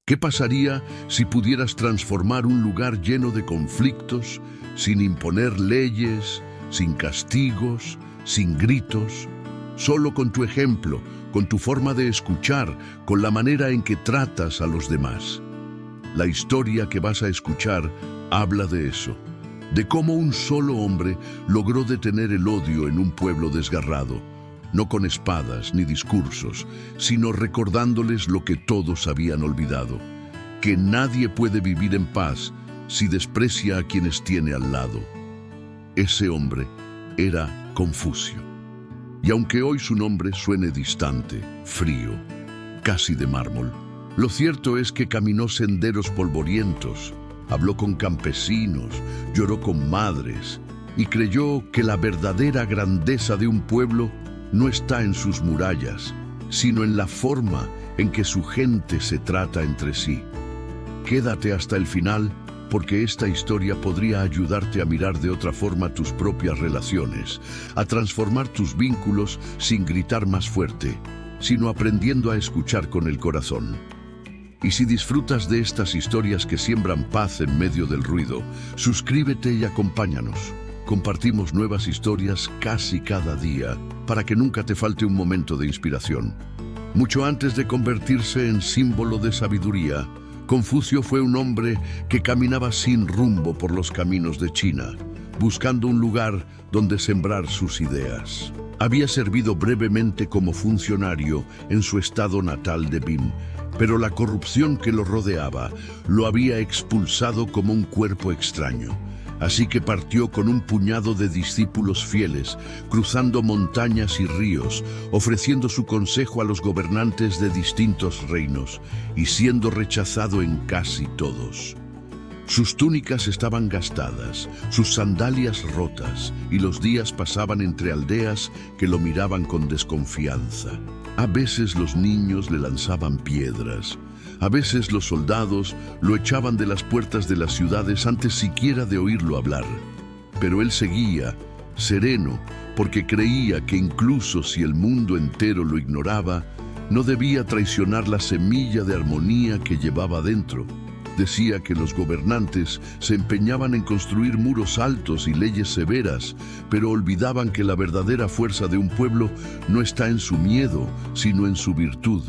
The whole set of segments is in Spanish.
¿Qué pasaría si pudieras transformar un lugar lleno de conflictos, sin imponer leyes, sin castigos, sin gritos, solo con tu ejemplo, con tu forma de escuchar, con la manera en que tratas a los demás? La historia que vas a escuchar habla de eso, de cómo un solo hombre logró detener el odio en un pueblo desgarrado, no con espadas ni discursos, sino recordándoles lo que todos habían olvidado, que nadie puede vivir en paz si desprecia a quienes tiene al lado. Ese hombre era Confucio. Y aunque hoy su nombre suene distante, frío, casi de mármol, lo cierto es que caminó senderos polvorientos, habló con campesinos, lloró con madres y creyó que la verdadera grandeza de un pueblo no está en sus murallas, sino en la forma en que su gente se trata entre sí. Quédate hasta el final, porque esta historia podría ayudarte a mirar de otra forma tus propias relaciones, a transformar tus vínculos sin gritar más fuerte, sino aprendiendo a escuchar con el corazón. Y si disfrutas de estas historias que siembran paz en medio del ruido, suscríbete y acompáñanos. Compartimos nuevas historias casi cada día para que nunca te falte un momento de inspiración. Mucho antes de convertirse en símbolo de sabiduría, Confucio fue un hombre que caminaba sin rumbo por los caminos de China, buscando un lugar donde sembrar sus ideas. Había servido brevemente como funcionario en su estado natal de Bim, pero la corrupción que lo rodeaba lo había expulsado como un cuerpo extraño. Así que partió con un puñado de discípulos fieles, cruzando montañas y ríos, ofreciendo su consejo a los gobernantes de distintos reinos y siendo rechazado en casi todos. Sus túnicas estaban gastadas, sus sandalias rotas, y los días pasaban entre aldeas que lo miraban con desconfianza. A veces los niños le lanzaban piedras. A veces los soldados lo echaban de las puertas de las ciudades antes siquiera de oírlo hablar. Pero él seguía, sereno, porque creía que incluso si el mundo entero lo ignoraba, no debía traicionar la semilla de armonía que llevaba dentro. Decía que los gobernantes se empeñaban en construir muros altos y leyes severas, pero olvidaban que la verdadera fuerza de un pueblo no está en su miedo, sino en su virtud.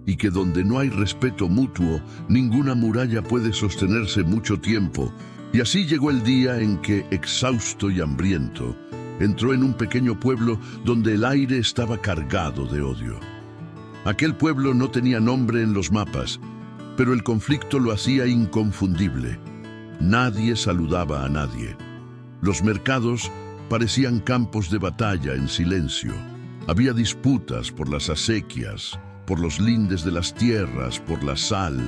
Y que donde no hay respeto mutuo, ninguna muralla puede sostenerse mucho tiempo. Y así llegó el día en que, exhausto y hambriento, entró en un pequeño pueblo donde el aire estaba cargado de odio. Aquel pueblo no tenía nombre en los mapas, pero el conflicto lo hacía inconfundible. Nadie saludaba a nadie. Los mercados parecían campos de batalla en silencio. Había disputas por las acequias, por los lindes de las tierras, por la sal,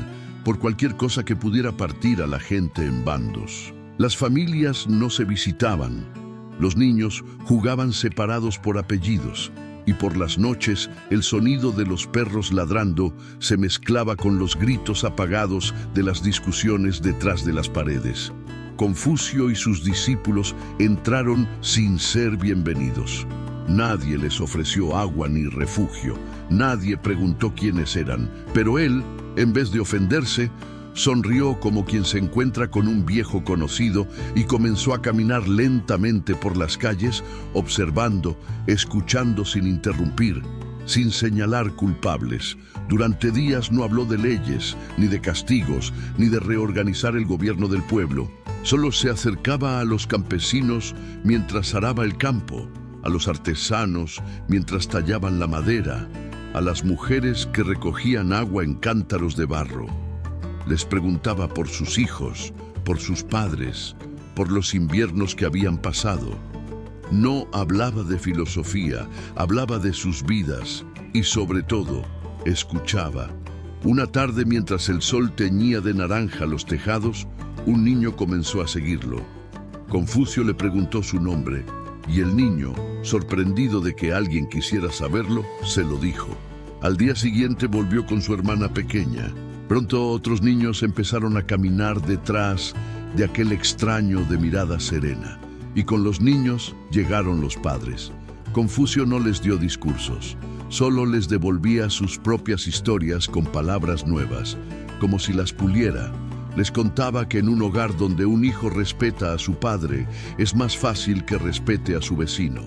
por cualquier cosa que pudiera partir a la gente en bandos. Las familias no se visitaban, los niños jugaban separados por apellidos, y por las noches el sonido de los perros ladrando se mezclaba con los gritos apagados de las discusiones detrás de las paredes. Confucio y sus discípulos entraron sin ser bienvenidos. Nadie les ofreció agua ni refugio, nadie preguntó quiénes eran, pero él, en vez de ofenderse, sonrió como quien se encuentra con un viejo conocido y comenzó a caminar lentamente por las calles, observando, escuchando sin interrumpir, sin señalar culpables. Durante días no habló de leyes, ni de castigos, ni de reorganizar el gobierno del pueblo. Solo se acercaba a los campesinos mientras araba el campo, a los artesanos mientras tallaban la madera, a las mujeres que recogían agua en cántaros de barro. Les preguntaba por sus hijos, por sus padres, por los inviernos que habían pasado. No hablaba de filosofía, hablaba de sus vidas y, sobre todo, escuchaba. Una tarde, mientras el sol teñía de naranja los tejados, un niño comenzó a seguirlo. Confucio le preguntó su nombre y el niño, sorprendido de que alguien quisiera saberlo, se lo dijo. Al día siguiente volvió con su hermana pequeña. Pronto otros niños empezaron a caminar detrás de aquel extraño de mirada serena. Y con los niños llegaron los padres. Confucio no les dio discursos, solo les devolvía sus propias historias con palabras nuevas. como si las puliera. Les contaba que en un hogar donde un hijo respeta a su padre, es más fácil que respete a su vecino.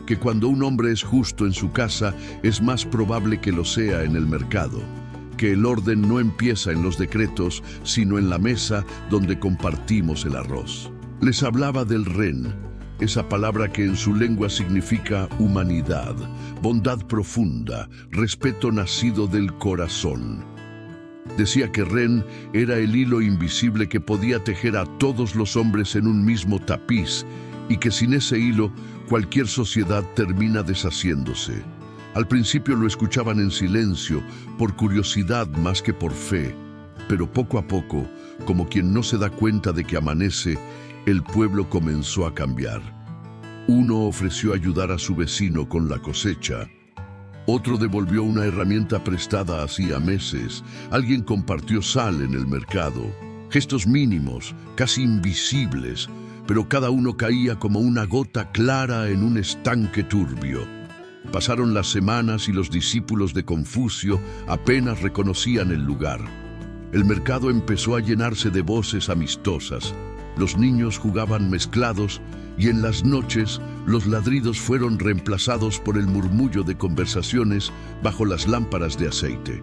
Que cuando un hombre es justo en su casa, es más probable que lo sea en el mercado. Que el orden no empieza en los decretos, sino en la mesa donde compartimos el arroz. Les hablaba del ren, esa palabra que en su lengua significa humanidad, bondad profunda, respeto nacido del corazón. Decía que Ren era el hilo invisible que podía tejer a todos los hombres en un mismo tapiz y que sin ese hilo cualquier sociedad termina deshaciéndose. Al principio lo escuchaban en silencio, por curiosidad más que por fe, pero poco a poco, como quien no se da cuenta de que amanece, el pueblo comenzó a cambiar. Uno ofreció ayudar a su vecino con la cosecha. Otro devolvió una herramienta prestada hacía meses. Alguien compartió sal en el mercado. Gestos mínimos, casi invisibles, pero cada uno caía como una gota clara en un estanque turbio. Pasaron las semanas y los discípulos de Confucio apenas reconocían el lugar. El mercado empezó a llenarse de voces amistosas. Los niños jugaban mezclados y en las noches los ladridos fueron reemplazados por el murmullo de conversaciones bajo las lámparas de aceite.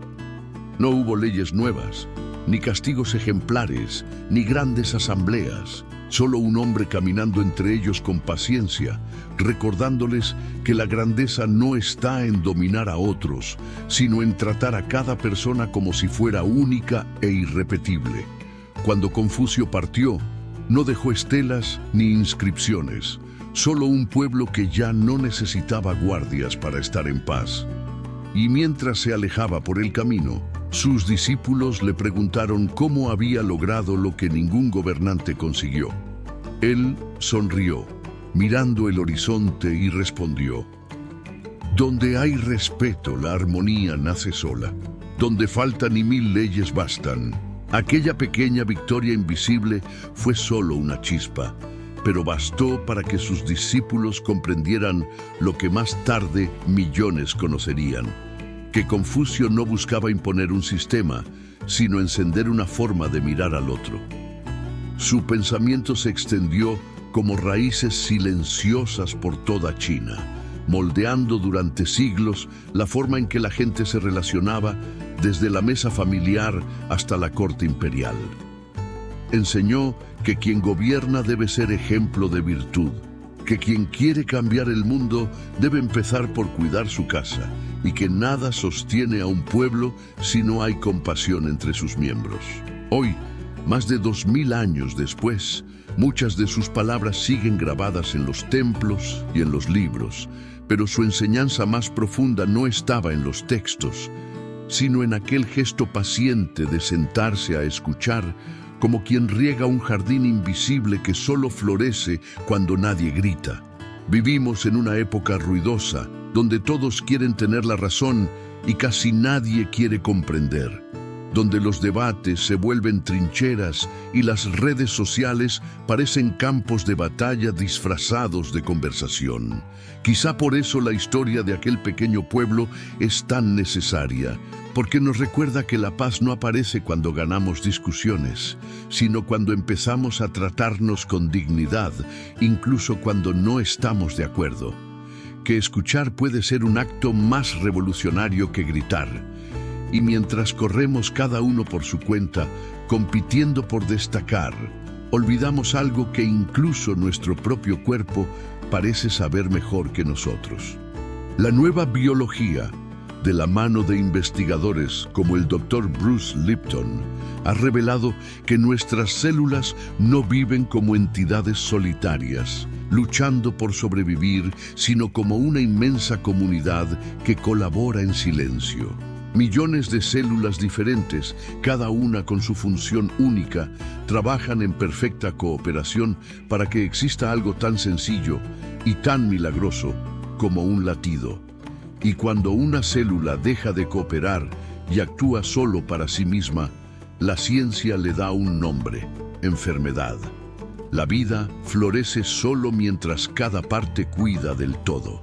No hubo leyes nuevas, ni castigos ejemplares, ni grandes asambleas. Solo un hombre caminando entre ellos con paciencia, recordándoles que la grandeza no está en dominar a otros, sino en tratar a cada persona como si fuera única e irrepetible. Cuando Confucio partió, no dejó estelas ni inscripciones, solo un pueblo que ya no necesitaba guardias para estar en paz. Y mientras se alejaba por el camino, sus discípulos le preguntaron cómo había logrado lo que ningún gobernante consiguió. Él sonrió, mirando el horizonte, y respondió: donde hay respeto, la armonía nace sola. Donde faltan y 1000 leyes bastan. Aquella pequeña victoria invisible fue solo una chispa, pero bastó para que sus discípulos comprendieran lo que más tarde millones conocerían: que Confucio no buscaba imponer un sistema, sino encender una forma de mirar al otro. Su pensamiento se extendió como raíces silenciosas por toda China, moldeando durante siglos la forma en que la gente se relacionaba, desde la mesa familiar hasta la corte imperial. Enseñó que quien gobierna debe ser ejemplo de virtud, que quien quiere cambiar el mundo debe empezar por cuidar su casa, y que nada sostiene a un pueblo si no hay compasión entre sus miembros. Hoy, más de 2000 años después, muchas de sus palabras siguen grabadas en los templos y en los libros, pero su enseñanza más profunda no estaba en los textos, sino en aquel gesto paciente de sentarse a escuchar, como quien riega un jardín invisible que solo florece cuando nadie grita. Vivimos en una época ruidosa, donde todos quieren tener la razón y casi nadie quiere comprender, donde los debates se vuelven trincheras y las redes sociales parecen campos de batalla disfrazados de conversación. Quizá por eso la historia de aquel pequeño pueblo es tan necesaria, porque nos recuerda que la paz no aparece cuando ganamos discusiones, sino cuando empezamos a tratarnos con dignidad, incluso cuando no estamos de acuerdo. Que escuchar puede ser un acto más revolucionario que gritar. Y mientras corremos cada uno por su cuenta, compitiendo por destacar, olvidamos algo que incluso nuestro propio cuerpo parece saber mejor que nosotros. La nueva biología, de la mano de investigadores como el Dr. Bruce Lipton, ha revelado que nuestras células no viven como entidades solitarias, luchando por sobrevivir, sino como una inmensa comunidad que colabora en silencio. Millones de células diferentes, cada una con su función única, trabajan en perfecta cooperación para que exista algo tan sencillo y tan milagroso como un latido. Y cuando una célula deja de cooperar y actúa solo para sí misma, la ciencia le da un nombre: enfermedad. La vida florece solo mientras cada parte cuida del todo.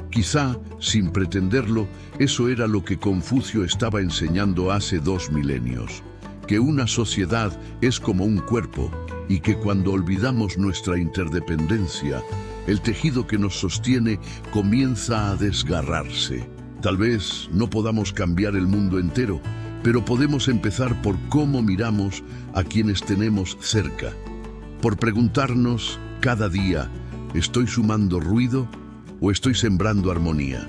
Quizá, sin pretenderlo, eso era lo que Confucio estaba enseñando hace 2 milenios. que una sociedad es como un cuerpo y que cuando olvidamos nuestra interdependencia, el tejido que nos sostiene comienza a desgarrarse. Tal vez no podamos cambiar el mundo entero, pero podemos empezar por cómo miramos a quienes tenemos cerca. Por preguntarnos cada día, ¿estoy sumando ruido o estoy sembrando armonía?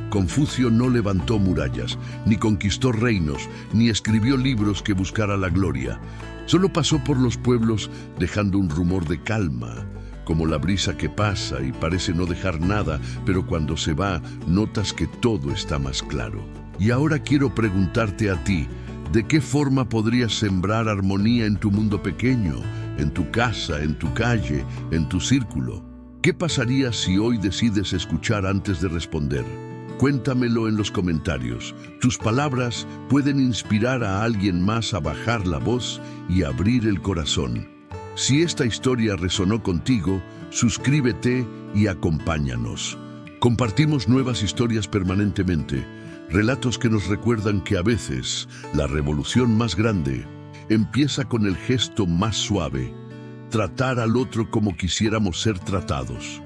Confucio no levantó murallas, ni conquistó reinos, ni escribió libros que buscara la gloria. Solo pasó por los pueblos dejando un rumor de calma, como la brisa que pasa y parece no dejar nada, pero cuando se va, notas que todo está más claro. Y ahora quiero preguntarte a ti, ¿de qué forma podrías sembrar armonía en tu mundo pequeño, en tu casa, en tu calle, en tu círculo? ¿Qué pasaría si hoy decides escuchar antes de responder? Cuéntamelo en los comentarios. Tus palabras pueden inspirar a alguien más a bajar la voz y abrir el corazón. Si esta historia resonó contigo, suscríbete y acompáñanos. Compartimos nuevas historias permanentemente, relatos que nos recuerdan que a veces la revolución más grande empieza con el gesto más suave, tratar al otro como quisiéramos ser tratados.